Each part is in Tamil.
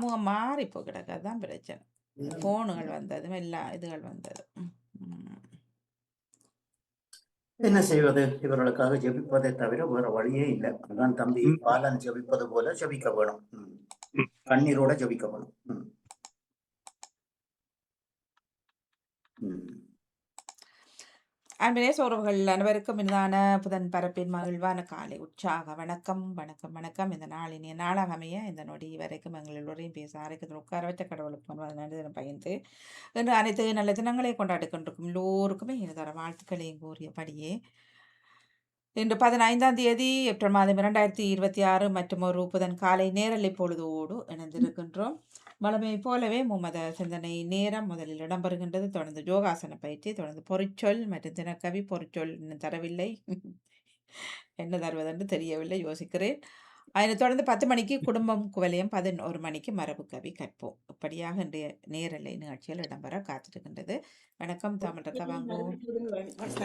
சமூகம் மாறி போய் கிடக்கு. அதுதான் பிரச்சனை. ஃபோனுகள் வந்ததும் எல்லா இதுகள் வந்தது. என்ன செய்வது? இவர்களுக்காக ஜெபிப்பதை தவிர வேற வழியே இல்லை. அதுதான் தம்பி பாலன் ஜெபிப்பது போல ஜெபிக்க வேணும். கண்ணீரோட ஜெபிக்க வேணும். அன்பிலே உறவுகள் அனைவருக்கும் இனிதான புதன் பரப்பின் மகிழ்வான காலை உற்சாக வணக்கம் வணக்கம் வணக்கம். இந்த நாள் இனிய நாளாக அமைய இந்த நொடி வரைக்கும் எங்கள் எல்லோரையும் பேச ஆரோக்கியத்தில் உட்கார வச்ச கடவுளுக்கு நன்றி பகிர்ந்து இன்று அனைத்து நல்ல தினங்களை கொண்டாடி கொண்டிருக்கும் எல்லோருக்குமே இனிதர வாழ்த்துக்களையும் கூறியபடியே இன்று 15ஆம் தேதி ஏப்ரல் மாதம் 2026 மற்றும் ஒரு புதன் காலை நேரலை பொழுதோடு இணைந்திருக்கின்றோம். வளமை போலவே மும்மத சிந்தனை நேரம் முதலில் இடம்பெறுகின்றது. தொடர்ந்து யோகாசன பயிற்சி, தொடர்ந்து பொறிச்சொல் மற்றும் தினக்கவி. பொறிச்சொல் இன்னும் தரவில்லை, என்ன தருவதென்று தெரியவில்லை, யோசிக்கிறேன். அதனைத் தொடர்ந்து 10 மணிக்கு குடும்பம் குவலயம், 11 மணிக்கு மரபு கவி கற்போம். இப்படியாக இன்றைய நேரலை நிகழ்ச்சியில் இடம்பெற காத்திருக்கின்றது. வணக்கம் தமிழக வாங்கோ.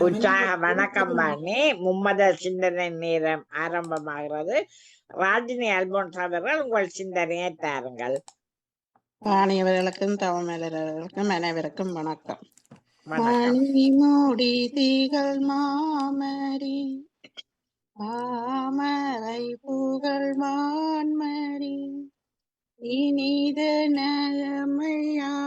உற்சாக வணக்கம் பண்ணி மும்மத சிந்தனை நேரம் ஆரம்பமாகிறது. ராஜினி அல்போன்ஸ் அவர்கள் உங்கள் சிந்தனையை தாருங்கள். வாணியவர்களுக்கும் தவமேலர்களுக்கும் அனைவருக்கும் வணக்கம். மணி மூடி தீகள் மாமரி ஆமரை புகழ் வான்மரி இனித நகமையாதரி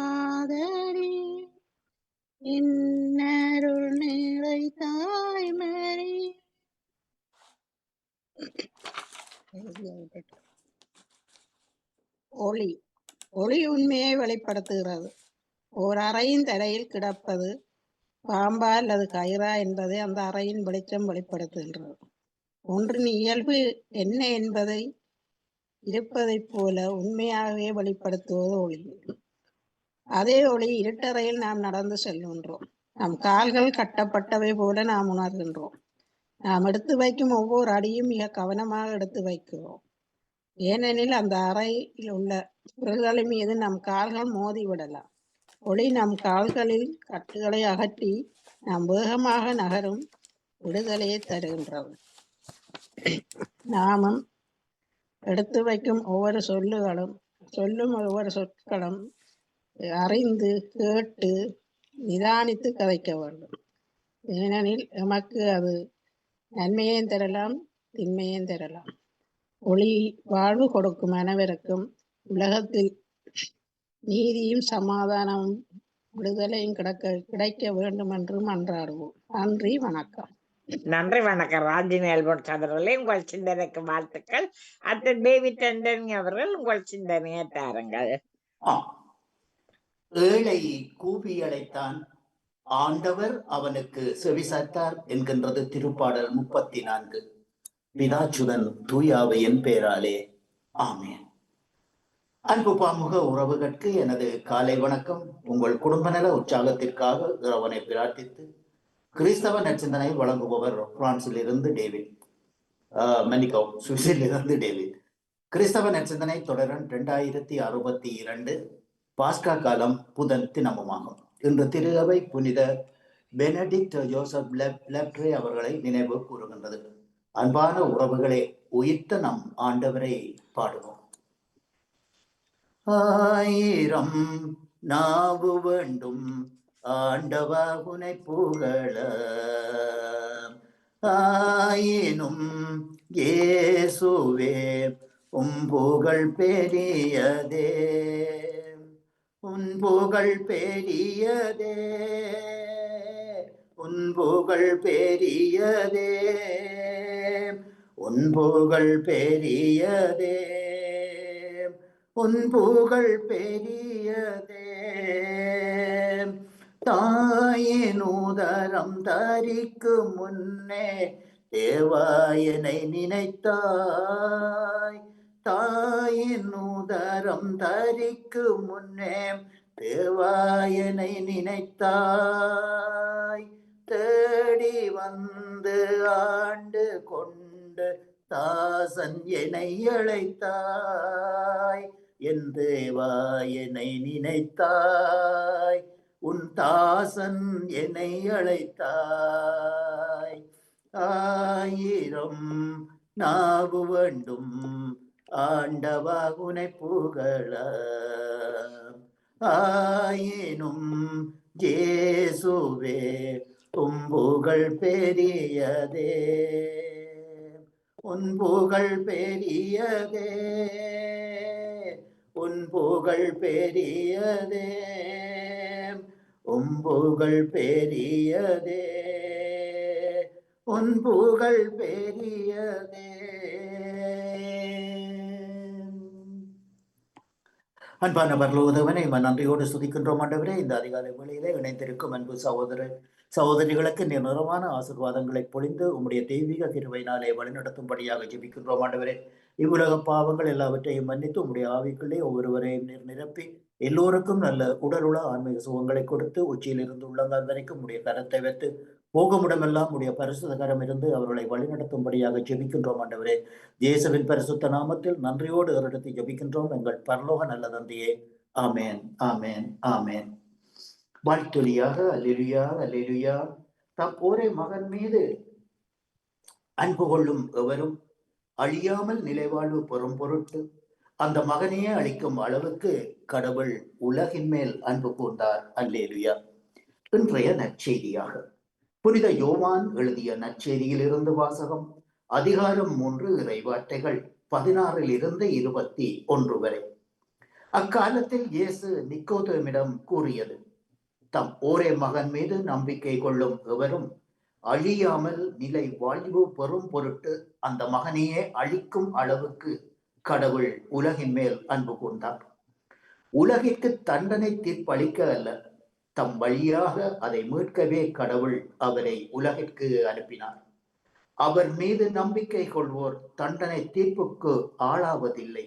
இன்னருள் நிறை தாய்மரி. ஒளி ஒளி உண்மையை வெளிப்படுத்துகிறது. ஓர் அறையின் தரையில் கிடப்பது பாம்பா அல்லது கயிறா என்பதை அந்த அறையின் வெளிச்சம் வெளிப்படுத்துகின்றது. ஒன்றின் இயல்பு என்ன என்பதை இருப்பதைப் போல உண்மையாகவே வெளிப்படுத்துவது ஒளி. அதே ஒளி இருட்டறையில் நாம் நடந்து செல்கின்றோம். நம் கால்கள் கட்டப்பட்டவை போல நாம் உணர்கின்றோம். நாம் எடுத்து வைக்கும் ஒவ்வொரு அடியும் மிக கவனமாக எடுத்து வைக்கிறோம். ஏனெனில் அந்த அறையில் உள்ள பொருள்களை மீது நம் கால்கள் மோதி விடலாம். ஒளி நம் கால்களில் கட்டுகளை அகற்றி நாம் வேகமாக நகரும் விடுதலையை தருகின்றது. நாமும் எடுத்து வைக்கும் ஒவ்வொரு சொல்லும் ஒவ்வொரு சொற்களும் அறிந்து கேட்டு நிதானித்து கதைக்க வேண்டும். ஏனெனில் எமக்கு அது நன்மையும் தரலாம், தின்மையும் தரலாம். ஒளி வாழ்வு கொடுக்கும் அனைவருக்கும் உலகத்தில் நீதியும் சமாதானமும் விடுதலையும் கிடைக்க வேண்டும் என்றும் அன்றாடுவோம். நன்றி, வணக்கம். நன்றி, வணக்கம் ராஜினி அல்போன்ஸ் அவர்களே, உங்கள் சிந்தனைக்கு வாழ்த்துக்கள். அடுத்த டேவிட் ஆண்டனி அவர்கள் உங்கள் சிந்தனையை தாருங்கள். ஏழை கூவி அழைத்தான், ஆண்டவர் அவனுக்கு செவிசாய்த்தார் என்கின்றது திருப்பாடல் 34. பிதாச்சுதன் தூயாவையின் பேராலே ஆமேன். அன்பு பாமுக உறவுகளுக்கு எனது காலை வணக்கம். உங்கள் குடும்ப நல உற்சாகத்திற்காக இறைவனை பிரார்த்தித்து கிறிஸ்தவ நற்சிந்தனை வழங்குபவர் பிரான்சில் இருந்து டேவிட், சுவிஸில் இருந்து டேவிட். கிறிஸ்தவ நற்சிந்தனை தொடரன் 2062 பாஸ்கா காலம் புதன் தினமுமாகும். இன்று திரு அவை புனித பெனடிக்ட் ஜோசப் லெப்ட்ரே அவர்களை நினைவு கூறுகின்றது. அன்பான உறவுகளே, உயிர்த்த நம் ஆண்டவரை பாடுவோம். ஆயிரம் நாவு வேண்டும் ஆண்டவா உனை புகழ, ஆயினும் இயேசுவே உம் புகழ் பெரியதே, உன் புகழ் பெரியதே, உன் புகழ் பெரியதே, உன் புகழ் பெரியதே, உன் புகழ் பெரியதே. தாயின் உதரம் தரிக்கும் முன்னே தேவாயனை நினைத்தாய், தாயின் உதரம் தரிக்கும் முன்னே தேவாயனை நினைத்தாய், தேடி வந்து ஆண்டு கொண்டு தாசன் என்னை அழைத்தாய், என் தேவா என்னை நினைத்தாய், உன் தாசன் என்னை அழைத்தாய். ஆயிரம் நாவு வேண்டும் ஆண்டவா உனை புகழ ஆயினும் ஜேசுவே உம் புகழ் பெரியதே, உன் புகழ் பெரியதே, உன் புகழ் பெரியதே, உம் புகழ் பெரியதே, உன் புகழ் பெரியதே. அன்பான பரலோகதேவனே, நன்றியோடு துதிக்கின்றோம் ஆண்டவரே. இந்த அதிகாலை வேளையிலே இணைந்திருக்கும் அன்பு சகோதர சகோதரிகளுக்கு நிறமான ஆசீர்வாதங்களை பொழிந்து உம்முடைய தெய்வீக கிருபையினாலே வழிநடத்தும்படியாக ஜெபிக்கின்றோம் ஆண்டவரே. இவ்வுலக பாவங்கள் எல்லாவற்றையும் மன்னித்து உம்முடைய ஆவிக்குள்ளே ஒவ்வொருவரையும் நிரப்பி எல்லோருக்கும் நல்ல உடலுள்ள ஆன்மீக சுகங்களை கொடுத்து உச்சியிலிருந்து உள்ளங்கால் வரைக்கும் உம்முடைய கரத்தை வைத்து போகுமிடமெல்லாம் உடைய பரிசுத்த கரம் இருந்து அவர்களை வழிநடத்தும்படியாக ஜெபிக்கின்றோம் ஆண்டவரே. இயேசுவின் பரிசுத்த நாமத்தில் நன்றியோடு ஏறெடுத்து ஜெபிக்கின்றோம் எங்கள் பரலோக நல்ல தந்தையே. ஆமேன், ஆமேன், ஆமேன். வாழ்த்துலியாக அல்லேலூயா, அல்லேலூயா. தம் ஒரே மகன் மீது அன்பு கொள்ளும் எவரும் அழியாமல் நிலைவாழ்வு பெறும் பொருட்டு அந்த மகனையே அளிக்கும் அளவுக்கு கடவுள் உலகின் மேல் அன்பு கூர்ந்தார். அல்லேலூயா. இன்றைய நற்செய்தியாக புனித யோவான் எழுதிய நற்செய்தியில் இருந்து வாசகம். அதிகாரம் 3 இறைவார்த்தைகள் 16 21 வரை. அக்காலத்தில் இயேசு நிக்கோதேமிடம் கூறியது, தம் ஒரே மகன் மீது நம்பிக்கை கொள்ளும் எவரும் அழியாமல் நிலை வாழ்வு பெறும் பொருட்டு அந்த மகனையே அழிக்கும் அளவுக்கு கடவுள் உலகின் மேல் அன்பு கூர்ந்தார். உலகிற்கு தண்டனை தீர்ப்பளிக்க அல்ல, தம் வழியாக அதை மீட்கவே கடவுள் அவரை உலகிற்கு அனுப்பினார். அவர் மீது நம்பிக்கை கொள்வோர் தண்டனை தீர்ப்புக்கு ஆளாவதில்லை.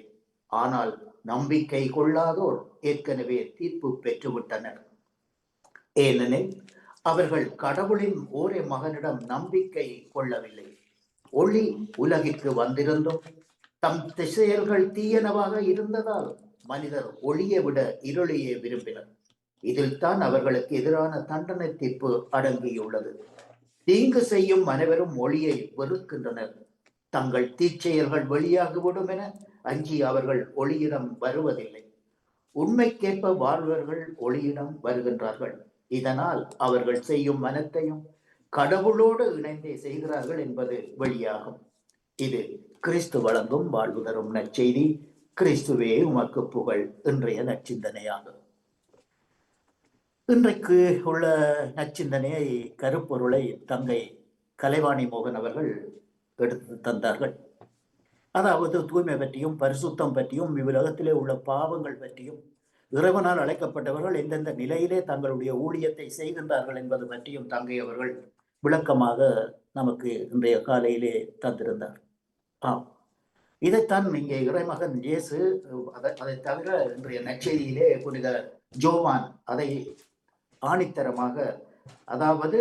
ஆனால் நம்பிக்கை கொள்ளாதோர் ஏற்கனவே தீர்ப்பு பெற்றுவிட்டனர். ஏனெனில் அவர்கள் கடவுளின் ஒரே மகனிடம் நம்பிக்கை கொள்ளவில்லை. ஒளி உலகிற்கு வந்திருந்தும் தம் செயல்கள் தீயனவாக இருந்ததால் மனிதர் ஒளியை விட இருளையே விரும்பினர். இதில் தான் அவர்களுக்கு எதிரான தண்டனை தீர்ப்பு அடங்கியுள்ளது. தீங்கு செய்யும் அனைவரும் ஒளியை வெறுக்கின்றனர். தங்கள் தீச்செயல்கள் வெளியாகிவிடும் என அஞ்சி அவர்கள் ஒளியிடம் வருவதில்லை. உண்மைக்கேற்ப வாழ்வர்கள் ஒளியிடம் வருகின்றார்கள். இதனால் அவர்கள் செய்யும் மனத்தையும் கடவுளோடு இணைந்தே செய்கிறார்கள் என்பது வெளியாகும். இது கிறிஸ்து வழங்கும் வாழ்வு தரும் நற்செய்தி. கிறிஸ்துவே உமக்கு புகழ். இன்றைய நற்சிந்தனையாகும். இன்றைக்கு உள்ள நற்சிந்தனையை கருப்பொருளை தங்கை கலைவாணி மோகன் அவர்கள் எடுத்து தந்தார்கள். அதாவது தூய்மை பற்றியும் பரிசுத்தம் பற்றியும் இவ்வுலகத்திலே உள்ள பாவங்கள் பற்றியும் இறைவனால் அழைக்கப்பட்டவர்கள் எந்தெந்த நிலையிலே தங்களுடைய ஊழியத்தை செய்கின்றார்கள் என்பது பற்றியும் தங்கை அவர்கள் விளக்கமாக நமக்கு இன்றைய காலையிலே தந்திருந்தார். இதைத்தான் இங்கே இறைமகன் இயேசு அதை தவிர இன்றைய நற்செய்தியிலே புனித ஜோவான் அதை ஆணித்தரமாக, அதாவது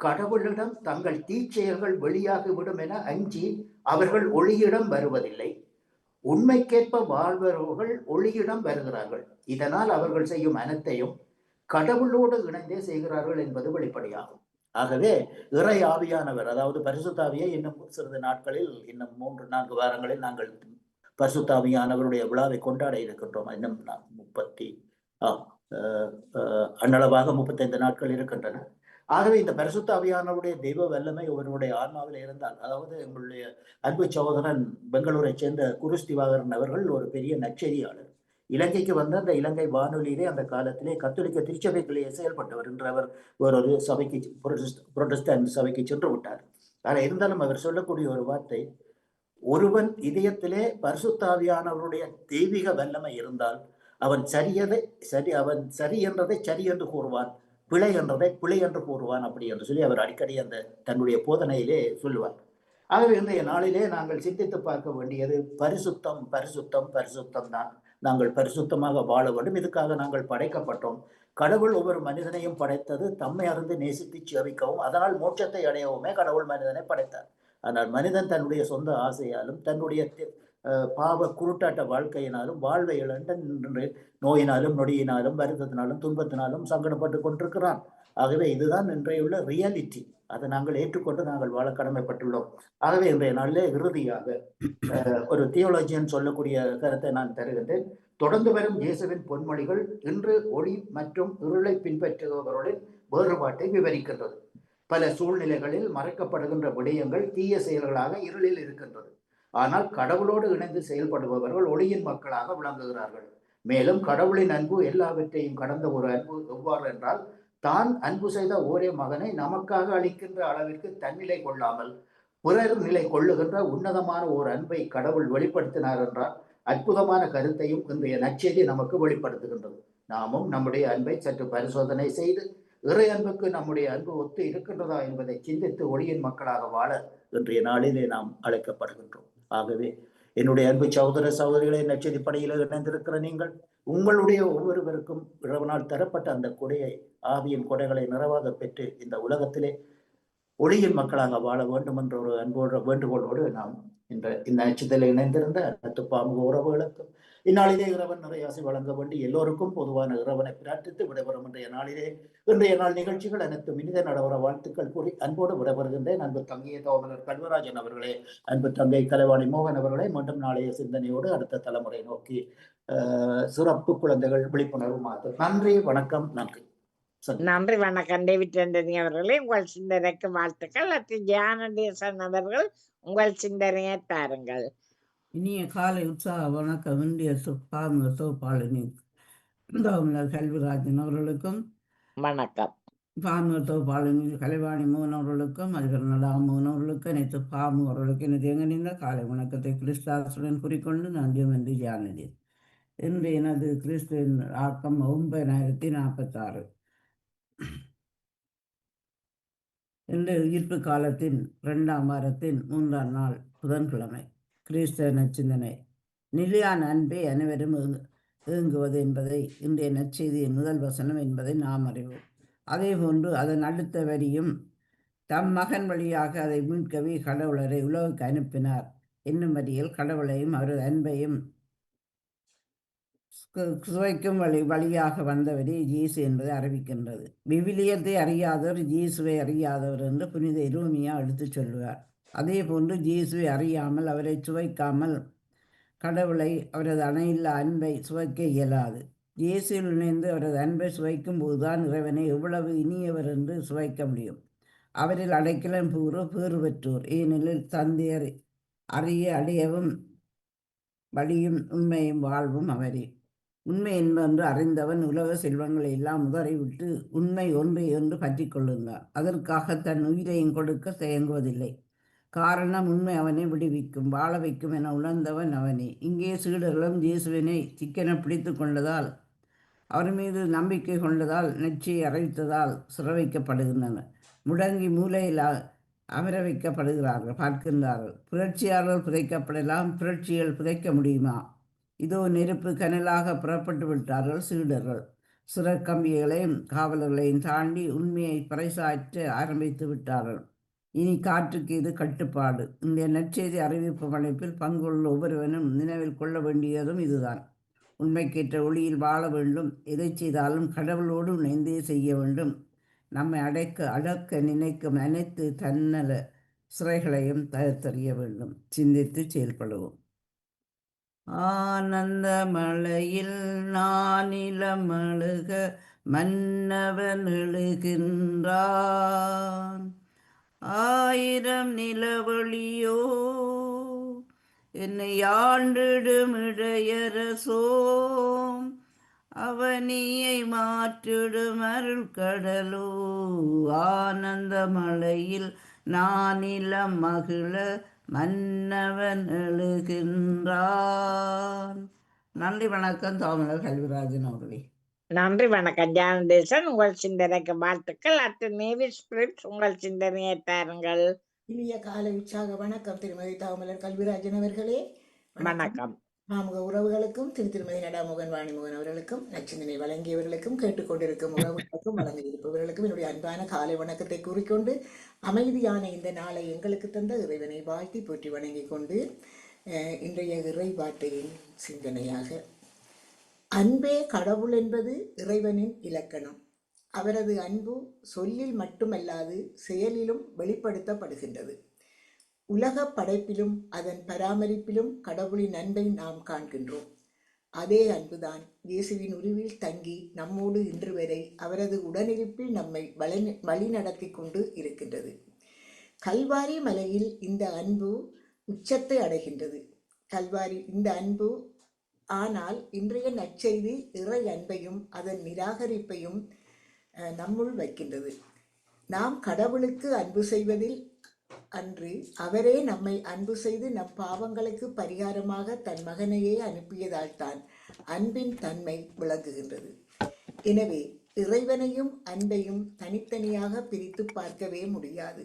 கடவுளிடம் தங்கள் தீச்செயல்கள் வெளியாகிவிடும் என அஞ்சி அவர்கள் ஒளியிடம் வருவதில்லை. உண்மைக்கேற்ப வாழ்பவர்கள் ஒளியிடம் வருகிறார்கள். இதனால் அவர்கள் செய்யும் அனைத்தையும் கடவுளோடு இணைந்தே செய்கிறார்கள் என்பது வெளிப்படையாகும். ஆகவே இறை ஆவியானவர், அதாவது பரிசுத்தாவியை இன்னும் சிறிது நாட்களில், இன்னும் 3-4 வாரங்களில் நாங்கள் பரிசுத்தாவியானவருடைய விழாவை கொண்டாட இருக்கின்றோம். இன்னும் 30 அன்னளவாக 35 நாட்கள் இருக்கின்றன. ஆகவே இந்த பரிசுத்தாவியானவருடைய தெய்வ வல்லமை ஒருவருடைய ஆன்மாவில் இருந்தால், அதாவது எங்களுடைய அன்பு சகோதரன் பெங்களூரை சேர்ந்த குருஸ்திவாகரன் அவர்கள் ஒரு பெரிய நற்செய்தியாளர். இலங்கைக்கு வந்த அந்த இலங்கை வானொலியிலே அந்த காலத்திலே கத்தோலிக்க திருச்சபைகளிலே செயல்பட்டவர். இன்று அவர் வேறொரு சபைக்கு, புரொட்டஸ்டன்ட் சபைக்கு சென்று விட்டார். ஆனால் இருந்தாலும் அவர் சொல்லக்கூடிய ஒரு வார்த்தை, ஒருவன் இதயத்திலே பரிசுத்தாவியானவருடைய தெய்வீக வல்லமை இருந்தால் அவன் சரி என்றதை சரி என்று கூறுவான், பிழை என்றதை பிழை என்று கூறுவான், அப்படி என்று சொல்லி அவர் அடிக்கடி அந்த தன்னுடைய போதனையிலே சொல்லுவார். ஆகவே இன்றைய நாளிலே நாங்கள் சிந்தித்து பார்க்க வேண்டியது பரிசுத்தம், பரிசுத்தம், பரிசுத்தம் தான். நாங்கள் பரிசுத்தமாக வாழ வேண்டும். இதுக்காக நாங்கள் படைக்கப்பட்டோம். கடவுள் ஒவ்வொரு மனிதனையும் படைத்தது தம்மை அறிந்து நேசித்து சேவிக்கவும், அதனால் மோட்சத்தை அடையவுமே கடவுள் மனிதனை படைத்தார். ஆனால் மனிதன் தன்னுடைய சொந்த ஆசையாலும் தன்னுடைய பாவ குருட்டாட்ட வாழ்க்கையினாலும் வாழ்வை இழந்து நின்று நோயினாலும் நொடியினாலும் வருத்தத்தினாலும் துன்பத்தினாலும் சங்கடப்பட்டு கொண்டிருக்கிறான். ஆகவே இதுதான் இன்றைய உள்ள ரியாலிட்டி. அதை நாங்கள் ஏற்றுக்கொண்டு நாங்கள் வாழ கடமைப்பட்டுள்ளோம். ஆகவே இன்றைய நாளிலே இறுதியாக ஒரு தியோலஜியன் சொல்லக்கூடிய கருத்தை நான் தருகின்றேன். தொடர்ந்து வரும் இயேசுவின் பொன்மொழிகள் இன்று ஒளி மற்றும் இருளை பின்பற்றுபவர்களின் வேறுபாட்டை விவரிக்கின்றது. பல சூழ்நிலைகளில் மறைக்கப்படுகின்ற விடயங்கள் தீய செயல்களாக இருளில் இருக்கின்றது. ஆனால் கடவுளோடு இணைந்து செயல்படுபவர்கள் ஒளியின் மக்களாக விளங்குகிறார்கள். மேலும் கடவுளின் அன்பு எல்லாவற்றையும் கடந்த ஒரு அன்பு. எவ்வாறு என்றால், தான் அன்பு செய்த ஒரே மகனை நமக்காக அளிக்கின்ற அளவிற்கு தன்னிலை கொள்ளாமல் பிறர் நிலை கொள்ளுகின்ற உன்னதமான ஒரு அன்பை கடவுள் வெளிப்படுத்தினார் என்றால் அற்புதமான கருத்தையும் இன்றைய நற்செய்தி நமக்கு வெளிப்படுத்துகின்றது. நாமும் நம்முடைய அன்பை சற்று பரிசோதனை செய்து இறை அன்புக்கு நம்முடைய அன்பு ஒத்து இருக்கின்றதா என்பதை சிந்தித்து ஒளியின் மக்களாக வாழ இன்றைய நாளிலே நாம் அழைக்கப்படுகின்றோம். ஆகவே என்னுடைய அன்பு சகோதர சகோதரிகளை, நற்செய்தி படையில் இணைந்திருக்கிற நீங்கள் உங்களுடைய ஒவ்வொருவருக்கும் இறைவனால் தரப்பட்ட அந்த கொடையை, ஆவியின் கொடைகளை நிறைவாக பெற்று இந்த உலகத்திலே ஒளியின் மக்களாக வாழ வேண்டும் என்ற ஒரு அன்போடு வேண்டுகோளோடு நாம் இந்த நட்சத்திரத்தில் இணைந்திருந்த அனைத்து பாமுக உறவுகளுக்கும் இந்நாளிலே இறைவன் நிறையாசி வழங்க வேண்டி எல்லோருக்கும் பொதுவான இறைவனை பிரார்த்தித்து விடைபெறும் இன்றைய நாள் நிகழ்ச்சிகள் அனைத்து இனித நடைபெற வாழ்த்துக்கள் கூறி அன்போடு விடைபெறுகின்றேன். அன்பு தங்கைய தோமலர் கல்வராஜன் அவர்களே, அன்பு தங்கை கலைவாணி மோகன் அவர்களே, மீண்டும் நாளைய சிந்தனையோடு அடுத்த தலைமுறை நோக்கி சிறப்பு குழந்தைகள் விழிப்புணர்வு மாற்று. நன்றி, வணக்கம். நன்றி. நன்றி, வணக்கம். டேவிட் ஆண்டனி அவர்களே, உங்கள் சிந்தனைக்கு வாழ்த்துக்கள். ஜானடேசன் அவர்கள் உங்கள் சிந்தனையை தாருங்கள். இனிய காலை உற்சாக வணக்கம். இந்திய பாலினி தோமலர் கல்விராஜன் அவர்களுக்கும் வணக்கம். பாலினி கலைவாணி மோகன் அவர்களுக்கும் அதிபர் நடாமோகன் அவர்களுக்கும் அனைத்து பாமு அவர்களுக்கு எனது எங்கனிந்த காலை வணக்கத்தை கிறிஸ்தாசுடன் குறிக்கொண்டு நன்றி ஜானடி. இன்று எனது கிறிஸ்துவின் ஆக்கம் 9,046. இன்று ஈர்ப்பு காலத்தின் 2ஆம் வாரத்தின் 3ஆம் நாள் புதன்கிழமை. கிறிஸ்தவ நற்சிந்தனை. நிலையான அன்பே அனைவரும் ஏங்குவது என்பதை இன்றைய நற்செய்தியின் முதல் வசனம் என்பதை நாம் அறிவோம். அதே போன்று அதன் அடுத்த வரியும், தம் மகன் வழியாக அதை மீட்கவே கடவுளரை உலகுக்கு அனுப்பினார் என்னும் வரியில் கடவுளையும் அவரது அன்பையும் சுவைக்கும் வழியாக வந்தவரே இயேசு என்பதை அறிவிக்கின்றது. விவிலியத்தை அறியாதவர் இயேசுவை அறியாதவர் என்று புனித எரோமியா எடுத்துச் சொல்லுவார். அதே போன்று இயேசுவை அறியாமல், அவரை சுவைக்காமல் கடவுளை, அவரது அணையில்லா அன்பை சுவைக்க இயலாது. இயேசுவில் இணைந்து அவரது அன்பை சுவைக்கும் போதுதான் இறைவனை எவ்வளவு இனியவர் என்று சுவைக்க முடியும். அவரில் அடைக்கலம் பேறு பெற்றோர், ஏனெனில் தந்தையர் அறிய அடையவும் வழியும் உண்மையும் வாழ்வும் அவரே. உண்மை என்பென்று அறிந்தவன் உலக செல்வங்களை எல்லாம் உதறிவிட்டு உண்மை ஒன்றை ஒன்று பற்றி கொள்ளுகிறான். அதற்காக தன் உயிரையும் கொடுக்க தயங்குவதில்லை. காரணம், உண்மை அவனை விடுவிக்கும், வாழ வைக்கும் என உணர்ந்தவன் அவனே. இங்கே சீடர்களும் இயேசுவினை சிக்கன பிடித்து கொண்டதால், அவர் மீது நம்பிக்கை கொண்டதால், நற்செய்தியை அறிவித்ததால் சிறை வைக்கப்படுகின்றனர். முடங்கி மூலையில் அமர வைக்கப்படுகிறார்கள் பார்க்கின்றார்கள். புரட்சியாளர்கள் புதைக்கப்படலாம், புரட்சிகள் புதைக்க முடியுமா? இதோ நெருப்பு கனலாக புறப்பட்டு விட்டார்கள் சீடர்கள். சிறக்கம்பிகளையும் காவலர்களையும் தாண்டி உண்மையை பறைசாற்ற ஆரம்பித்து விட்டார்கள். இனி காற்றுக்கு இது கட்டுப்பாடு. இந்த நற்செய்தி அறிவிப்பு அமைப்பில் பங்குள்ள ஒவ்வொருவனும் நினைவில் கொள்ள வேண்டியதும் இதுதான். உண்மைக்கேற்ற ஒளியில் வாழ வேண்டும். எதை செய்தாலும் கடவுளோடு இணைந்தே செய்ய வேண்டும். நம்மை அடக்க நினைக்கும் அனைத்து தன்னல சிறைகளையும் தகர்த்தெறிய வேண்டும். சிந்தித்து செயல்படுவோம். ஆனந்த மழையில் நானிலம் அழுக மன்னவன் எழுகின்றான். 1000 நிலவொளியோ என்னை ஆண்டிடும் இடையரசோ, அவனியை மாற்றிடும் அருள் கடலோ. ஆனந்த மழையில் நானிலம் மகிழ மன்னவன் எழுகின்றான். நன்றி, வணக்கம். தோமலர் கல்விராஜன் அவர்களே. நன்றி, வணக்கம். ஜானடேசன் உங்கள் சிந்தனைக்கு வாழ்த்துக்கள். நேவி ஸ்பிரிட் உங்கள் சிந்தனையை தாருங்கள். இனிய காலை உற்சாக வணக்கம் திருமதி தோமலர் கல்விராஜன் அவர்களே. வணக்கம். மாமுக உறவுகளுக்கும் திருமதி நடாமோகன் வாணிமோகன் அவர்களுக்கும் நச்சிந்தனை வழங்கியவர்களுக்கும் கேட்டுக்கொண்டிருக்கும் உறவுகளுக்கும் வழங்க இருப்பவர்களுக்கும் என்னுடைய அன்பான காலை வணக்கத்தை கூறிக்கொண்டு, அமைதியான இந்த நாளை எங்களுக்கு தந்த இறைவனை வாழ்த்தி போற்றி வணங்கி கொண்டு, இன்றைய இறை வார்த்தையின் சிந்தனையாக, அன்பே கடவுள் என்பது இறைவனின் இலக்கணம். அவரது அன்பு சொல்லில் மட்டுமல்லாது செயலிலும் வெளிப்படுத்தப்படுகின்றது. உலக படைப்பிலும் அதன் பராமரிப்பிலும் கடவுளின் அன்பை நாம் காண்கின்றோம். அதே அன்புதான் இயேசுவின் உருவில் தங்கி நம்மோடு இன்று வரை அவரது உடனிருப்பில் நம்மை வழிநடத்தி கொண்டு இருக்கின்றது. கல்வாரி மலையில் இந்த அன்பு உச்சத்தை அடைகின்றது. இந்த அன்பு ஆனால் இன்றைய நற்செய்தி இறை அன்பையும் அதன் நிராகரிப்பையும் நம்முள் வைக்கின்றது. நாம் கடவுளுக்கு அன்பு செய்வதில் அன்று அவரே நம்மை அன்பு செய்து நம் பாவங்களுக்கு பரிகாரமாக தன் மகனையே அனுப்பியதால் தான் அன்பின் தன்மை விளங்குகின்றது. எனவே இறைவனையும் அன்பையும் தனித்தனியாக பிரித்து பார்க்கவே முடியாது.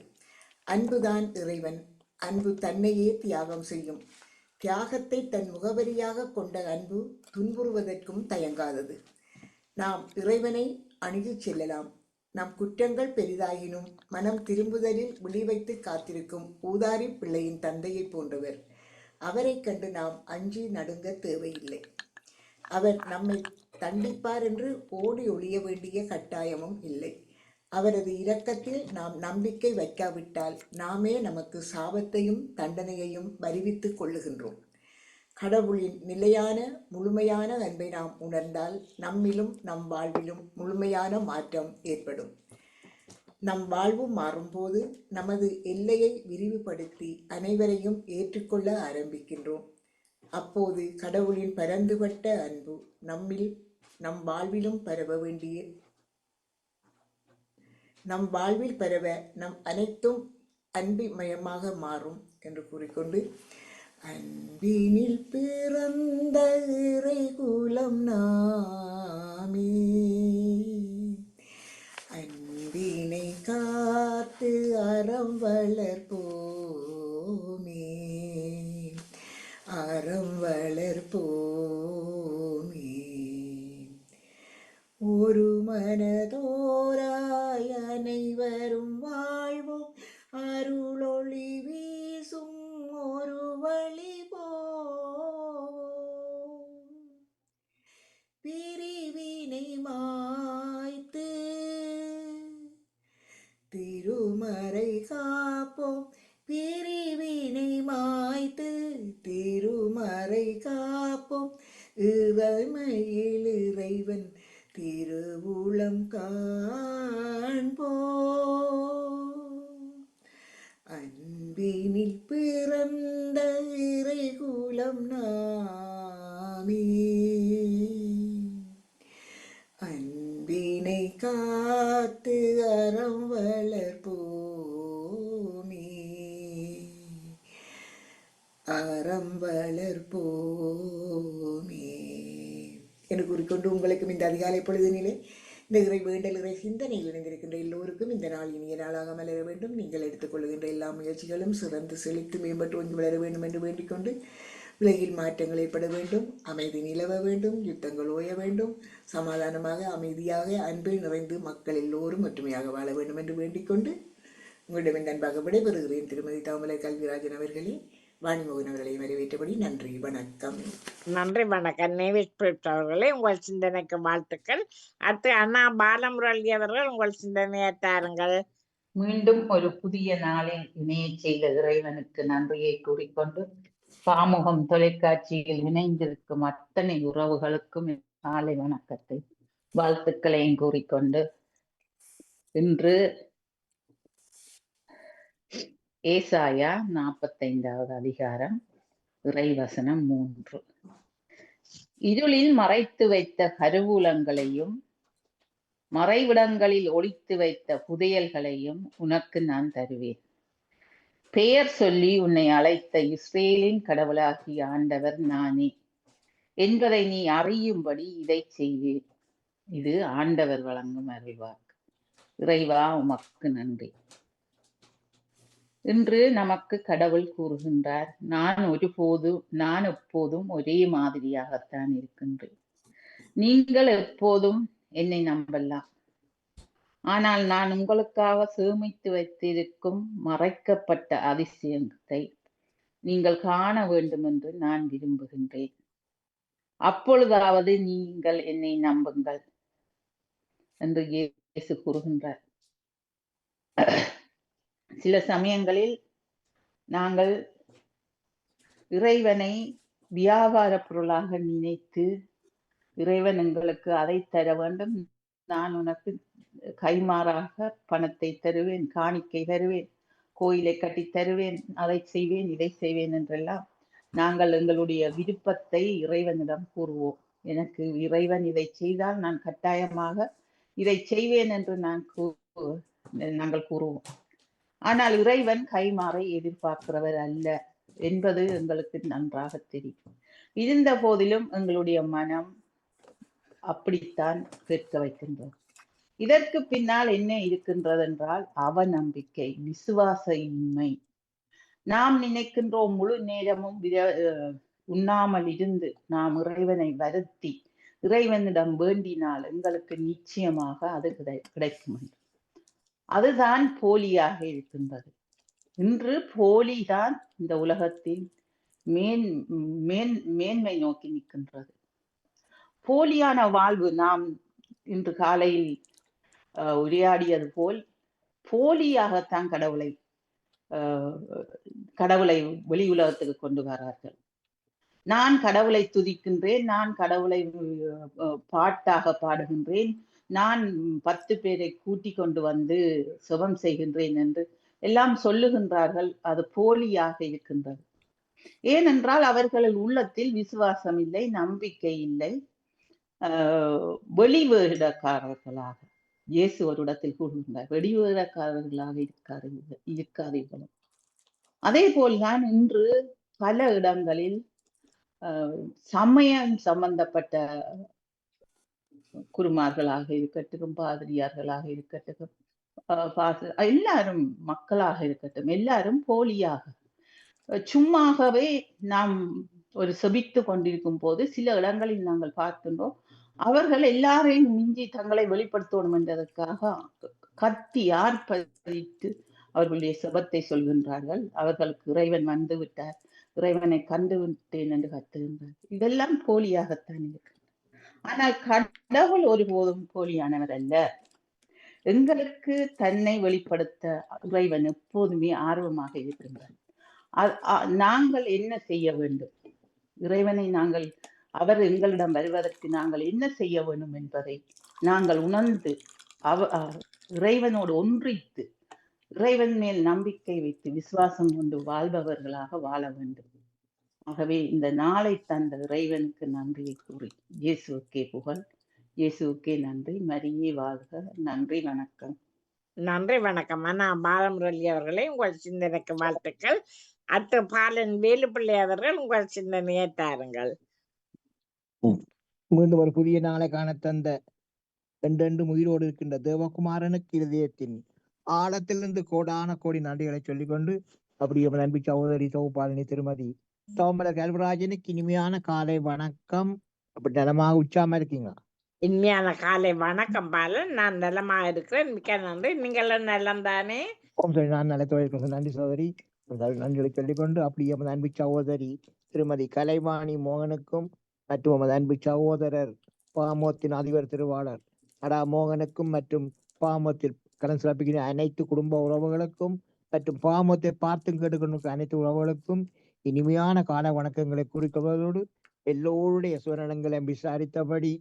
அன்புதான் இறைவன். அன்பு தன்னையே தியாகம் செய்யும். தியாகத்தை தன் முகவரியாக கொண்ட அன்பு துன்புறுவதற்கும் தயங்காதது. நாம் இறைவனை அணுகிச் செல்லலாம். நம் குற்றங்கள் பெரிதாயினும் மனம் திரும்புதலில் விழிவைத்து காத்திருக்கும் ஊதாரி பிள்ளையின் தந்தையை போன்றவர். அவரை கண்டு நாம் அஞ்சி நடுங்க தேவையில்லை. அவர் நம்மை தண்டிப்பார் என்று ஓடி ஒளிய வேண்டிய கட்டாயமும் இல்லை. அவரது இரக்கத்தில் நாம் நம்பிக்கை வைக்காவிட்டால் நாமே நமக்கு சாபத்தையும் தண்டனையையும் வருவித்துக் கொள்ளுகின்றோம். கடவுளின் நிலையான முழுமையான அன்பை நாம் உணர்ந்தால் நம்மிலும் நம் வாழ்விலும் முழுமையான மாற்றம் ஏற்படும். நம் வாழ்வு மாறும்போது நமது எல்லையை விரிவுபடுத்தி அனைவரையும் ஏற்றுக்கொள்ள ஆரம்பிக்கின்றோம். அப்போது கடவுளின் பரந்துபட்ட அன்பு நம் வாழ்வில் பரவ நம் அனைத்தும் அன்பிமயமாக மாறும் என்று கூறிக்கொண்டு, அன்பினில் பிறந்த இறைகுலம் நாமே, அன்பினை காத்து அறம் வளர்ப்போமே, அறம் வளர்ப்போமே. ஒரு மனதோராய் அனைவரும் வாழ்வோம், அருளொளி வீசும் ஒரு வழி போவோம். பிரிவினை மாய்த்து திருமறை காப்போம், பிரிவினை மாய்த்து திருமறை காப்போம். இறைமையில் இறைவன் திருவுளம் காண்போம். அன்பினில் பிறந்த இறைகுலம் நாமே, அன்பினை காத்து அறம் வளர்ப்போமே, அறம் வளர்ப்போமே என்று கூறிக்கொண்டு, உங்களுக்கும் இந்த அதிகாலை பொழுதினிலே இந்த இறை வேண்டல் இறை சிந்தனையில் இணைந்திருக்கின்ற எல்லோருக்கும் இந்த நாள் இனிய நாளாக மலர வேண்டும். நீங்கள் எடுத்துக்கொள்கின்ற எல்லா முயற்சிகளும் சிறந்து செழித்து மேம்பட்டு ஒன்று வளர வேண்டும் என்று வேண்டிக் கொண்டு, உலகில் மாற்றங்கள் ஏற்பட வேண்டும், அமைதி நிலவ வேண்டும், யுத்தங்கள் ஓய வேண்டும், சமாதானமாக அமைதியாக அன்பில் நிறைந்து மக்கள் எல்லோரும் ஒற்றுமையாக வாழ வேண்டும் என்று வேண்டிக் கொண்டு உங்களிடம் இந்த அன்பாக விடைபெறுகிறேன். திருமதி தாமலை கல்விராஜன் அவர்களே, வாணிமோகன் அவர்களை வரவேற்றபடி நன்றி, வணக்கம். நன்றி, வணக்கம். நேவிட்பவர்களே, உங்கள் சிந்தனைக்கு வாழ்த்துக்கள். அடுத்து அண்ணா பாலமுரளி அவர்கள் உங்கள் சிந்தனையை தாருங்கள். மீண்டும் ஒரு புதிய நாளில் இணைய செய்த இறைவனுக்கு நன்றியை கூறிக்கொண்டு, பாமுகம் தொலைக்காட்சியில் இணைந்திருக்கும் அத்தனை உறவுகளுக்கும் காலை வணக்கத்தை வாழ்த்துக்களையும் கூறிக்கொண்டு, இன்று ஏசாயா 45வது அதிகாரம் இறைவசனம் 3. இருளில் மறைத்து வைத்த கருவூலங்களையும் மறைவிடங்களில் ஒளித்து வைத்த புதையல்களையும் உனக்கு நான் தருவேன். பெயர் சொல்லி உன்னை அழைத்த இஸ்ரேலின் கடவுளாகிய ஆண்டவர் நானே என்பதை நீ அறியும்படி இதை செய்வேன். இது ஆண்டவர் வழங்கும் அருள்வாக்கு. இறைவா, உமக்கு நன்றி. இன்று நமக்கு கடவுள் கூறுகின்றார், நான் எப்போதும் ஒரே மாதிரியாகத்தான் இருக்கின்றேன். நீங்கள் எப்போதும் என்னை நம்பலாம். ஆனால் நான் உங்களுக்காக சேமித்து வைத்திருக்கும் மறைக்கப்பட்ட அதிசயத்தை நீங்கள் காண வேண்டும் என்று நான் விரும்புகின்றேன். அப்பொழுதாவது நீங்கள் என்னை நம்புங்கள் என்று இயேசு கூறுகின்றார். சில சமயங்களில் நாங்கள் இறைவனை வியாபார பொருளாக நினைத்து, இறைவன் எங்களுக்கு அதை தர வேண்டும், நான் உனக்கு கைமாறாக பணத்தை தருவேன், காணிக்கை தருவேன், கோயிலை கட்டி தருவேன், அதை செய்வேன், இதை செய்வேன் என்றெல்லாம் நாங்கள் எங்களுடைய விருப்பத்தை இறைவனிடம் கூறுவோம். எனக்கு இறைவன் இதை செய்தால் நான் கட்டாயமாக இதை செய்வேன் என்று நாங்கள் கூறுவோம். ஆனால் இறைவன் கைமாறை எதிர்பார்க்கிறவர் அல்ல என்பது எங்களுக்கு நன்றாக தெரியும். இருந்த போதிலும் எங்களுடைய மனம் அப்படித்தான் கேட்க வைக்கின்றது. இதற்கு பின்னால் என்ன இருக்கின்றது என்றால் அவநம்பிக்கை, விசுவாச இன்மை. நாம் நினைக்கின்றோம் முழு நேரமும் உண்ணாமல் இருந்து நாம் இறைவனை வருத்தி இறைவனிடம் வேண்டினால் எங்களுக்கு நிச்சயமாக அது கிடைக்கும். அதுதான் போலியாக இருக்கின்றது. இன்று போலிதான் இந்த உலகத்தில் மேன்மை நோக்கி நிற்கின்றது. போலியான வாழ்வு, நாம் இன்று காலையில் உரையாடியது போல் போலியாகத்தான் கடவுளை வெளி உலகத்துக்கு கொண்டு வரார்கள். நான் கடவுளை துதிக்கின்றேன், நான் கடவுளை பாட்டாக பாடுகின்றேன், நான் 10 பேரை கூட்டி கொண்டு வந்து சுபம் செய்கின்றேன் என்று எல்லாம் சொல்லுகின்றார்கள். அது போலியாக இருக்கின்றது. ஏனென்றால் அவர்கள் உள்ளத்தில் விசுவாசம் இல்லை, நம்பிக்கை இல்லை. வெளிவேடக்காரர்களாக, இயேசு ஒரு இடத்தில் கூறுகின்றார், வெளிவேடக்காரர்களாக இருக்காதீர்களும். அதே போல்தான் இன்று பல இடங்களில் சமயம் சம்பந்தப்பட்ட குருமார்களாக இருக்கட்டும், பாதிரியார்களாக இருக்கட்டும், எல்லாரும் மக்களாக இருக்கட்டும், எல்லாரும் போலியாக சும்மாகவே நாம் ஒரு செபித்து கொண்டிருக்கும் போது சில இடங்களில் நாங்கள் பார்க்கின்றோம், அவர்கள் எல்லாரையும் மிஞ்சி தங்களை வெளிப்படுத்தணும் என்பதற்காக கத்தி ஆர்ப்பரித்து அவர்களுடைய செபத்தை சொல்கின்றார்கள். அவர்களுக்கு இறைவன் வந்து விட்டார், இறைவனை கண்டு விட்டேன் என்று கத்துகின்றார். இதெல்லாம் போலியாகத்தான் இருக்கு. ஆனால் கடவுள் ஒருபோதும் போலியானவர் அல்ல. எங்களுக்கு தன்னை வெளிப்படுத்த இறைவன் எப்போதுமே ஆர்வமாக இருக்கின்றார். நாங்கள் என்ன செய்ய வேண்டும், இறைவனை அவர் எங்களிடம் வருவதற்கு நாங்கள் என்ன செய்ய வேண்டும் என்பதை நாங்கள் உணர்ந்து இறைவனோடு ஒன்றித்து இறைவன் மேல் நம்பிக்கை வைத்து விசுவாசம் கொண்டு வாழ்பவர்களாக வாழ வேண்டும். ஆகவே இந்த நாளை தந்த இறைவனுக்கு நன்றியை கூறி, இயேசுக்கே புகழ், இயேசுக்கே நன்றி, மரியே வாழ்க. நன்றி, வணக்கம். நன்றி, வணக்கம். அண்ணா பாலமுரளி அவர்களே, உங்கள் சிந்தனைக்கு வாழ்த்துக்கள். அடுத்த பாலன் வேலுப்பிள்ளை அவர்கள் உங்கள் சிந்தனையை தாருங்கள். மீண்டும் ஒரு புதிய நாளை காண தந்த என்றென்றும் உயிரோடு இருக்கின்ற தேவகுமாரனுக்கு இதயத்தின் ஆழத்திலிருந்து கோடான கோடி நன்றிகளை சொல்லிக்கொண்டு, அப்படியே நம்பி சகோதரி சௌபாலினி திருமதி தோமலர் கல்வராஜனுக்கு இனிமையான காலை வணக்கம். அப்படி நலமாக உச்சாம இருக்கீங்களா? இனிமையான காலை வணக்கம் பாலன். நான் நலமா இருக்கிறேன், மிக்க நன்றி. நீங்கள் நலம் தானே? சரி, நான் நலத்தோடு நன்றி சகோதரி, நன்றிகளை சொல்லிக்கொண்டு, அப்படியே அன்பு சகோதரி திருமதி கலைவாணி மோகனுக்கும் மற்றும் நமது அன்பு சகோதரர் பாமோத்தின் அதிபர் திருவாளர் அடா மோகனுக்கும் மற்றும் பாமோத்தில் கடன் சிறப்பிக்கிற அனைத்து குடும்ப உறவுகளுக்கும் மற்றும் பாமோத்தை பார்த்தும் கேட்டுக்கொண்டு அனைத்து உறவுகளுக்கும் இனிமையான கால வணக்கங்களை குறிக்கொள்வதோடு எல்லோருடைய சுவரணங்களை விசாரித்தபடி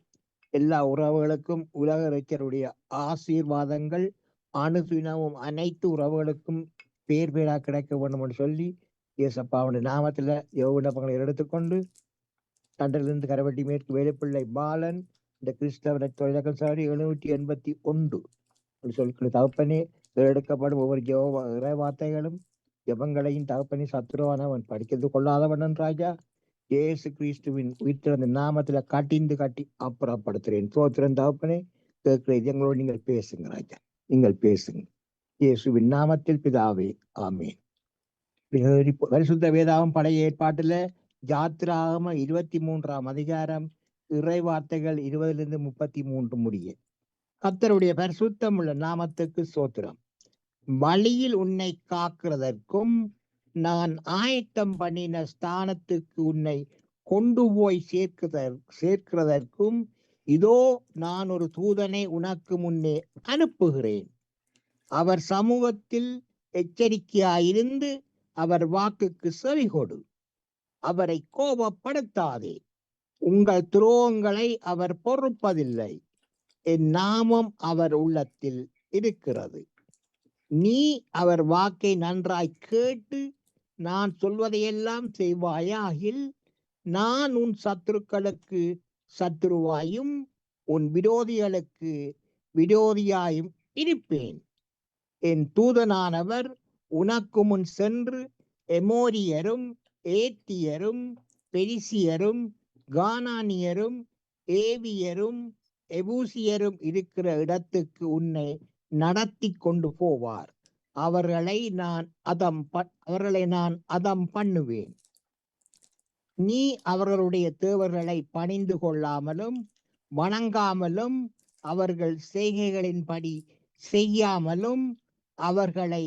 எல்லா உறவுகளுக்கும் உலக இறைச்சருடைய ஆசீர்வாதங்கள் அனுதினமும் அனைத்து உறவுகளுக்கும் பேர் பேரா கிடைக்க வேண்டும் என்று சொல்லி இயேசப்பாவுடைய நாமத்துல விண்ணப்பங்களை எடுத்துக்கொண்டு தண்டிலிருந்து கரவட்டி மேற்கு வேலுப்பிள்ளை பாலன் இந்த கிறிஸ்தவ தொழிலகம் சாரி 781 சொல்லி தகப்பனே எடுக்கப்படும் ஒவ்வொரு இறை வார்த்தைகளும் ஜபங்களையும் தகப்பனே சத்துருவானவன் படிக்கிறது கொள்ளாதவன் ராஜா இயேசு கிறிஸ்துவின் உயிர்த்திறந்த நாமத்துல காட்டி அப்புறப்படுத்துறேன். சோத்திரன் தகப்பனே, கேட்கிற இதயங்களோடு நீங்கள் பேசுங்க ராஜா, நீங்கள் பேசுங்க இயேசுவின் நாமத்தில் பிதாவே, ஆமீன். பரிசுத்த வேதாகம் பழைய ஏற்பாட்டுல யாத்திராகம 23ஆம் அதிகாரம் இறை வார்த்தைகள் 20 - 33 முடிய. கர்த்தருடைய பரிசுத்தம் உள்ள நாமத்துக்கு சோத்திரம். வழியில் உன்னை காக்கிறதற்கும் நான் ஆயத்தம் பண்ணின ஸ்தானத்துக்கு உன்னை கொண்டு போய் சேர்க்கிறதற்கும் இதோ நான் ஒரு தூதனை உனக்கு முன்னே அனுப்புகிறேன். அவர் சமூகத்தில் எச்சரிக்கையாயிருந்து அவர் வாக்குக்கு செவி கொடு. அவரை கோபப்படுத்தாதே. உங்கள் துரோகங்களை அவர் பொறுப்பதில்லை. என் நாமம் அவர் உள்ளத்தில் இருக்கிறது. நீ அவர் வாக்கை நன்றாய் கேட்டு நான் சொல்வதையெல்லாம் செய்வாயாகில் நான் உன் சத்துருக்களுக்கு சத்துருவாயும் உன் விரோதிகளுக்கு விரோதியாயும் இருப்பேன். என் தூதனானவர் உனக்கு முன் சென்று எமோரியரும் ஏத்தியரும் பெரிசியரும் கானானியரும் ஏவியரும் எபூசியரும் இருக்கிற இடத்துக்கு உன்னை நடத்தி கொண்டு போவார். அவர்களை நான் அதம் பண்ணுவேன். நீ அவர்களுடைய தேவர்களை பணிந்து கொள்ளாமலும் வணங்காமலும் அவர்கள் செய்கைகளின்படி செய்யாமலும் அவர்களை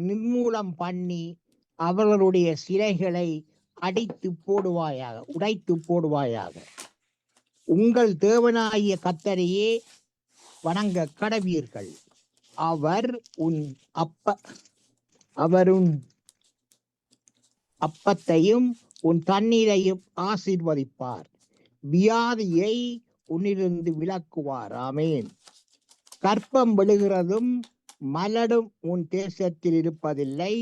நிர்மூலம் பண்ணி அவர்களுடைய சிலைகளை உடைத்து போடுவாயாக. உங்கள் தேவனாகிய கர்த்தரையே வணங்க கடவீர்கள். அவர் உன் அப்பத்தையும் உன் தண்ணீரையும் ஆசீர்வதிப்பார். வியாதியை உன்னிலிருந்து விலக்குவார். ஆமேன். கற்பம் விழுகிறதும் மலடும் உன் தேசத்தில் இருப்பதில்லை.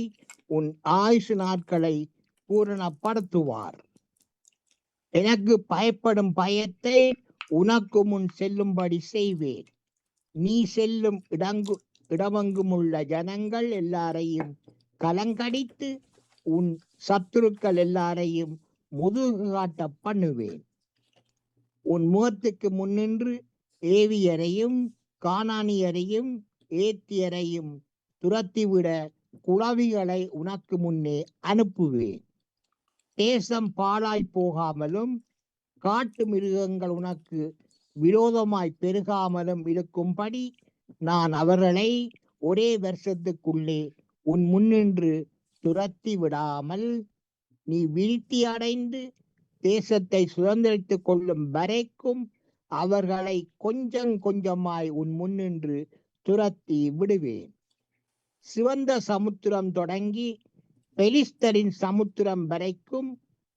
உன் ஆயுசு நாட்களை பூரணப்படுத்துவார். எனக்கு பயப்படும் பயத்தை உனக்கு முன் செல்லும்படி செய்வேன். நீ செல்லும் இடமெங்குமுள்ள ஜனங்கள் எல்லாரையும் கலங்கடித்து உன் சத்துருக்கள் எல்லாரையும் முதுகு காட்ட பண்ணுவேன். உன் முகத்துக்கு முன்னின்று ஏவியரையும் கானானியரையும் ஏத்தியரையும் துரத்திவிட குளவிகளை உனக்கு முன்னே அனுப்புவேன். தேசம் பாழாய் போகாமலும் காட்டு மிருகங்கள் உனக்கு விரோதமாய் பெருகாமலும் இருக்கும்படி நான் அவர்களை ஒரே வருஷத்துக்குள்ளே உன் முன்னின்று துரத்தி விடாமல் நீ வீழ்ச்சி அடைந்து தேசத்தை சுதந்திரித்துக் கொள்ளும் வரைக்கும் அவர்களை கொஞ்சம் கொஞ்சமாய் உன் முன்னின்று துரத்தி விடுவேன். சிவந்த சமுத்திரம் தொடங்கி பெலிஸ்தரின் சமுத்திரம் வரைக்கும்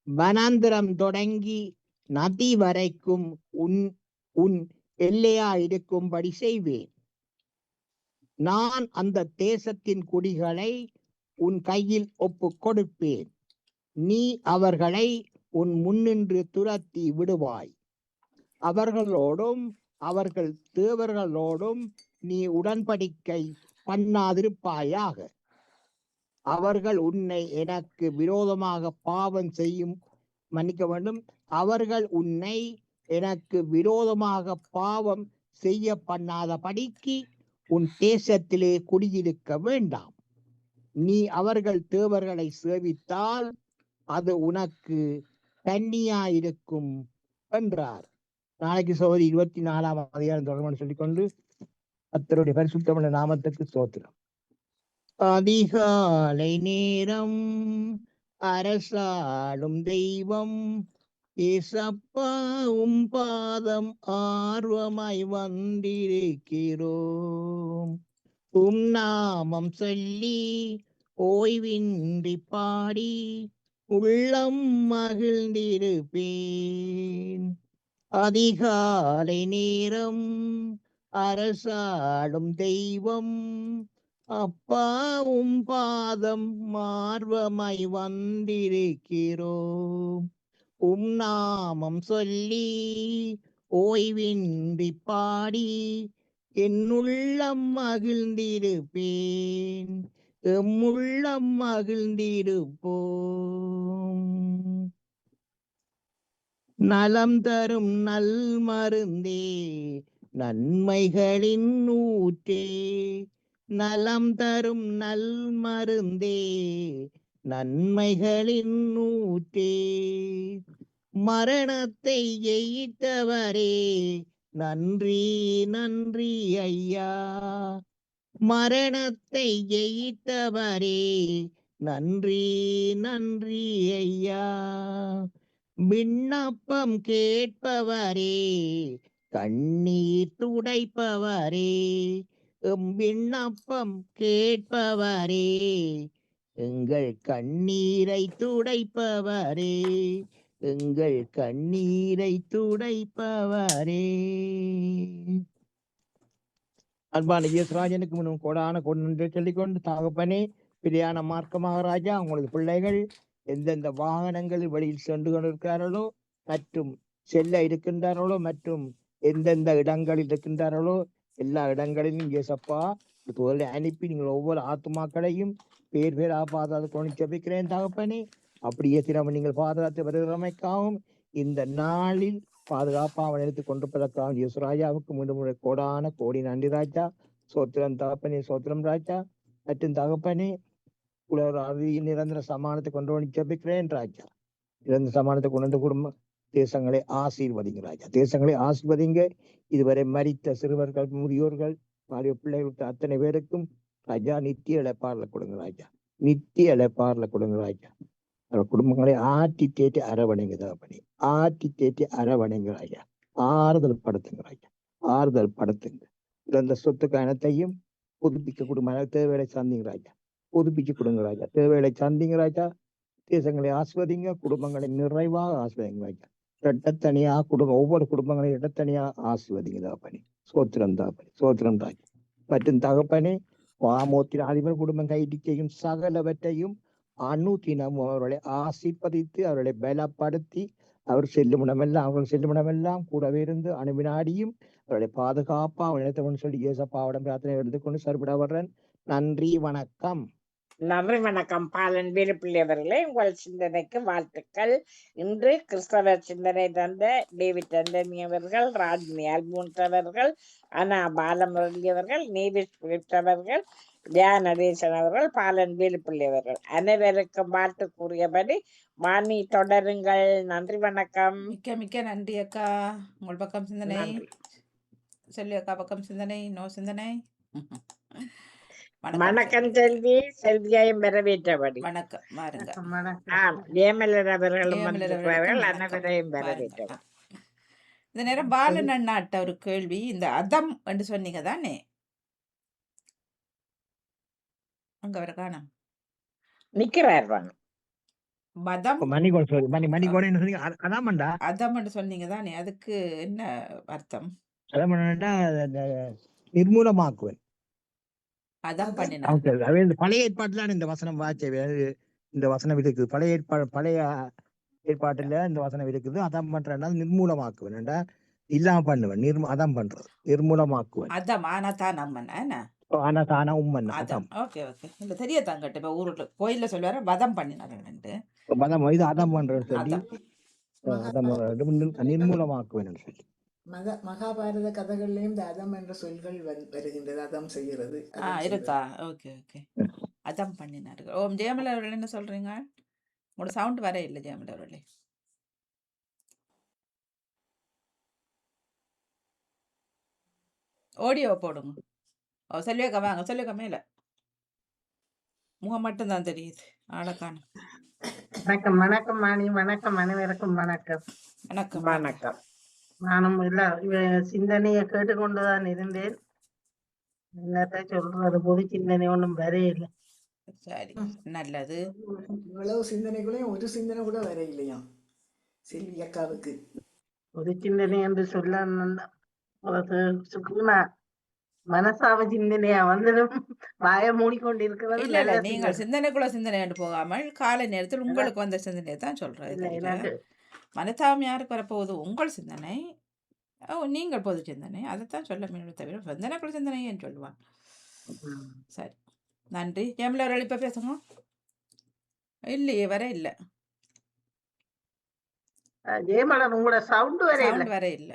வனாந்திரம் தொடங்கி நதி வரைக்கும் உன் எல்லையா இருக்கும்படி செய்வேன். நான் அந்த தேசத்தின் குடிகளை உன் கையில் ஒப்பு கொடுப்பேன். நீ அவர்களை உன் முன்னின்று துரத்தி விடுவாய். அவர்களோடும் அவர்கள் தேவர்களோடும் நீ உடன்படிக்கை பண்ணாதிருப்பாயாக. அவர்கள் உன்னை எனக்கு விரோதமாக பாவம் செய்யும் மன்னிக்க வேண்டும். அவர்கள் உன்னை எனக்கு விரோதமாக பாவம் செய்ய பண்ணாதபடிக்கு உன் தேசத்திலே குடியிருக்க வேண்டாம். நீ அவர்கள் தேவர்களை சேவித்தால் அது உனக்கு தண்ணியாயிருக்கும் என்றார். நாளைக்கு சோதரி 24ஆம் அதிகாரம் தொடர்பான சொல்லிக்கொண்டு கர்த்தருடைய பரிசுத்தமுள்ள நாமத்துக்கு ஸ்தோத்திரம். அதிகாலை நேரம் அரசாளும் தெய்வம் ஏசப்பாவும் பாதம் ஆர்வமாய் வந்திருக்கிறோம். நாமம் சொல்லி ஓய்வின்றி பாடி உள்ளம் மகிழ்ந்திருப்பேன். அதிகாலை நேரம் அரசாளும் தெய்வம் அப்பாவும் பாதம் மார்வமாய் வந்திருக்கிறோம். நாமம் சொல்லி ஓய்வின்றி பாடி என்னுள்ளம் மகிழ்ந்திருப்பேன். எம்முள்ளம் மகிழ்ந்திருப்போம். நலம் தரும் நல் மருந்தே நன்மைகளின் ஊற்றே. நலம் தரும் நல் மருந்தே நன்மைகளின் ஊற்றே. மரணத்தை ஜெயித்தவரே நன்றி நன்றி ஐயா. மரணத்தை ஜெயித்தவரே நன்றி நன்றி ஐயா. விண்ணப்பம் கேட்பவரே, கண்ணீர் துடைப்பவரே, விண்ணப்பம் கேட்பவரே, எங்கள் கண்ணீரை துடைப்பவரே, எங்கள் கண்ணீரை துடைப்பவரே. அன்பான இயேசுராஜனுக்கு முன்னும் கோடான கொண்டு சொல்லிக்கொண்டு, தகப்பனே பிரியான மார்க்கமாக ராஜா, உங்களது பிள்ளைகள் எந்தெந்த வாகனங்களில் வழியில் சென்று கொண்டிருக்கிறார்களோ மற்றும் செல்ல இருக்கின்றார்களோ மற்றும் எந்தெந்த இடங்களில் இருக்கின்றார்களோ எல்லா இடங்களிலும் இயேசப்பா தோலை அனுப்பி நீங்கள் ஒவ்வொரு ஆத்துமாக்களையும் பேர் பேரா பாதுகாத்து கொண்டு ஜெபிக்கிறேன் தகப்பனே. அப்படியே தினமும் நீங்கள் பாதுகாத்து வருகிறமைக்காகவும் இந்த நாளில் பாதுகாப்பாக எடுத்துக் கொண்டிருப்பதற்காக இயேசுராஜாவுக்கு மீண்டும் கோடான கோடி நன்றி ராஜா. சோத்திரம் தகப்பனே, சோத்திரம் ராஜா. மற்றும் தகப்பனே நிரந்தர சமானத்தை கொண்டு வந்து ஜெபிக்கிறேன் ராஜா. நிரந்தர சமானத்தை கொண்டு வந்து குடும்ப தேசங்களை ஆசீர்வதிங்க ராஜா, தேசங்களை ஆசீர்வதிங்க. இதுவரை மரித்த சிறுவர்கள், முதியோர்கள், பாலிய பிள்ளைகளுக்கு அத்தனை பேருக்கும் ராஜா நித்திய இழப்பாறுல கொடுங்க ராஜா, நித்திய இழப்பாறுல கொடுங்க ராஜா. குடும்பங்களை ஆட்டி தேட்டி அரவணைங்க தகப்பனே, ஆட்டி தேட்டி அரவணைங்க ராஜா. ஆறுதல் படுத்துங்க ராஜா, ஆறுதல் படுத்துங்க. இந்த சொத்து கணத்தையும் புதுப்பிக்க குடும்ப தேவைகளை சந்திங்க ராஜா, புதுப்பிச்சு கொடுங்க ராஜா, தேவைகளை சந்திங்க ராஜா. தேசங்களை ஆஸ்வதிங்க, குடும்பங்களை நிறைவாக ஆஸ்வதிங்க ராஜா. இரட்டத்தனியா குடும்பம், ஒவ்வொரு குடும்பங்களையும் இரட்டத்தனியா ஆஸ்வதிங்க தகப்பனே. சோத்திரம் தகப்பனே, சோத்திரம் ராஜா. மற்றும் தகப்பனே பாமோத்தின் அதிபர் குடும்பம் கைது செய்யும் சகலவற்றையும் அனுதினம் அவர்களை ஆசீர்வதித்து அவர்களை பலப்படுத்தி அவர் செல்லுமிடமெல்லாம் அவர்கள் செல்லுமிடமெல்லாம் கூடவே இருந்து அணுவினாடியும் அவர்களை பாதுகாப்பா நினைத்தவன் சொல்லி இயேசப்பாவிடம் பிரார்த்தனை எடுத்துக்கொண்டு சரிபட வர்றேன். நன்றி, வணக்கம். நன்றி வணக்கம். பாலன் வீரப்பிள்ளை அவர்களே, உங்கள் சிந்தனைக்கு வாழ்த்துக்கள். இன்று கிறிஸ்தவ சிந்தனை தந்த டேவிட் அண்டனி அவர்கள், ராஜ்னி அல்மூன்ட் அவர்கள், அனா பாலமுரளி அவர்கள், நேவிஸ் பிலிப்ஸ் அவர்கள், தியானதேசன் அவர்கள், பாலன் வீரப்பிள்ளை அவர்கள் அனைவருக்கும் வாழ்த்து கூறியபடி வாணி தொடருங்கள். நன்றி வணக்கம். மிக்க மிக்க நன்றி அக்கா. உங்கள் பக்கம் சிந்தனை நன்றி. சொல்லி அக்கா பக்கம் சிந்தனை, நோ சிந்தனை. வணக்கம் செல்வி. செல்வியையும் வரவேற்றபடி வணக்கம் வாருங்க. ஜெயமலர் அவர்களும் வந்திருக்கிறார்கள். அனைவரையும் வரவேற்றபடி. இந்த நேரம் பாலன் அண்ணாட்ட ஒரு கேள்வி. இந்த அதம் என்று சொன்னீங்க தானே, அங்க வர காணோம் நிக்கிறார் மதம் மணிகோன் சொல்லி மணிகோன் என்ன சொன்னீங்க? அதாமண்டா அதம் என்று சொன்னீங்க தானே, அதுக்கு என்ன அர்த்தம்? அதாமண்டா நிர்மூலமாக்குவன். அதம் பண்ணினார். இந்த பழைய ஏற்பாட்டுல இந்த வசனம் வாச்ச இந்த வசனம் இருக்குது. பழைய ஏற்பாட்டுல இந்த வசனம் இருக்குது. அதான் பண்றேன்னா நிர்மூலமாக்குவன், இல்லாம பண்ணுவன். அதான் பண்றது நிர்மூலமாக்குவன். அதம் ஆனாதான் ஆனா உம்மன் அதம். Okay okay. இல்ல தெரியத்தாங்கட்டு இப்ப ஊருல கோயில்ல சொல்லுவாரு வதம் பண்ணினாரு. இது அதான் பண்றேன்னு சொல்லி நிர்மூலமாக்குவேன் சொல்லி. மகாபாரத கதைகள்லயும் இந்த அதம் என்ற சொல்கள் வருகின்றது. அதம் செய்யறது இருக்கா? Okay okay. அதம் பண்ணினாரு. ஓம் ஜெயமலர் அவர்கள் என்ன சொல்றீங்க? உங்களோட சவுண்ட் வர இல்லை ஜெயமலர் அவர்களே. ஆடியோ போடுங்க. செல்வியக்கா வாங்க. செல்வியக்கா மேல முகம் மட்டும்தான் தெரியுது, ஆளக்கான. வணக்கம் வணக்கம் மாணி, வணக்கம் அனைவருக்கும் வணக்கம். வணக்கம் வணக்கம். நானும் சிந்தனையை கேட்டுக்கொண்டுதான் இருந்தேன். என்னத்தை சொல்றது, பொது சிந்தனை ஒன்றும் வரையில்லை. சரி, நல்லது. இவ்வளவு சிந்தனைகளையும் ஒரு சிந்தனை கூட வர இல்லையா செல்வி அக்காவுக்கு? பொது சிந்தனை என்று சொல்ல மனசாவ சிந்தனையா வந்துடும். வாய மூடிக்கொண்டிருக்கிறது. இல்ல, நீங்கள் சிந்தனைக்குள்ள சிந்தனை போகாமல் காலை நேரத்தில் உங்களுக்கு வந்த சிந்தனையை தான் சொல்றேன். மனத்தாபம் யாருக்கு வரப்போகுது? உங்கள் சிந்தனை, நீங்கள் பொது சிந்தனை, அதைத்தான் சொல்ல முடியும். தவிர சிந்தனைக்குள்ள சிந்தனை ஏன் சொல்லுவான்? சரி, நன்றி. ஜெயமலர் இப்ப பேசுங்க. இல்லையே, வர இல்ல. ஜெயமலர் உங்களோட சவுண்ட் வர இல்ல.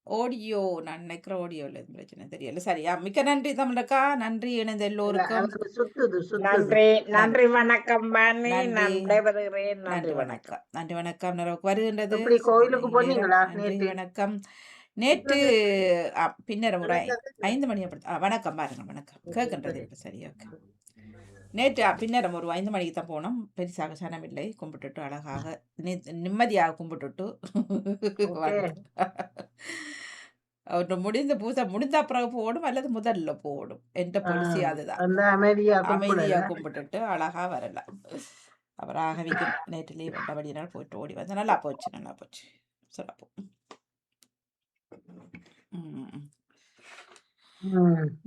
ஆடியோ நான் நினைக்கிற ஆடியோ இல்லை, பிரச்சனை தெரியல. சரியா, மிக்க நன்றி தமிழக்கா. நன்றி இணைந்த எல்லோருக்கும் நன்றி. நன்றி வணக்கம். நன்றி வணக்கம். நன்றி வணக்கம். நிறைவுக்கு வருகின்றது. கோயிலுக்கு போனீங்களா? நன்றி வணக்கம். நேற்று பின்னர் முறை 5 மணி அப்படி. வணக்கம் பாருங்க. வணக்கம் கேட்கின்றது. சரி, ஓகே. நேற்று பின்னரம் ஒரு 5 மணிக்கு தான் போனோம். பெருசாக சனமில்லை. கும்பிட்டுட்டு அழகாக நிம்மதியாக கும்பிட்டுட்டு வந்தோம். ஒன்று முடிந்த பூசை முடிந்த பிறகு போடும் அல்லது முதல்ல போடும். என்ற பொலிசி அதுதான். அந்த அமைதியா அமைதியா கும்பிட்டுட்டு அழகா வரலாம். அப்புறம் ஆகவிக்கும் நேற்று லீவ் வந்தபடினால் போயிட்டு ஓடி வந்து நல்லா போச்சு சிறப்பு.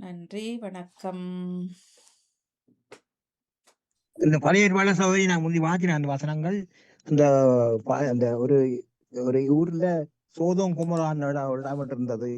நன்றி, வணக்கம். இந்த பழைய ஏற்பாடு சகோதரி நான் முந்தி வாசினேன் அந்த வசனங்கள். அந்த ஒரு ஊர்ல சோதோம் குமரான் இடம் இருந்தது.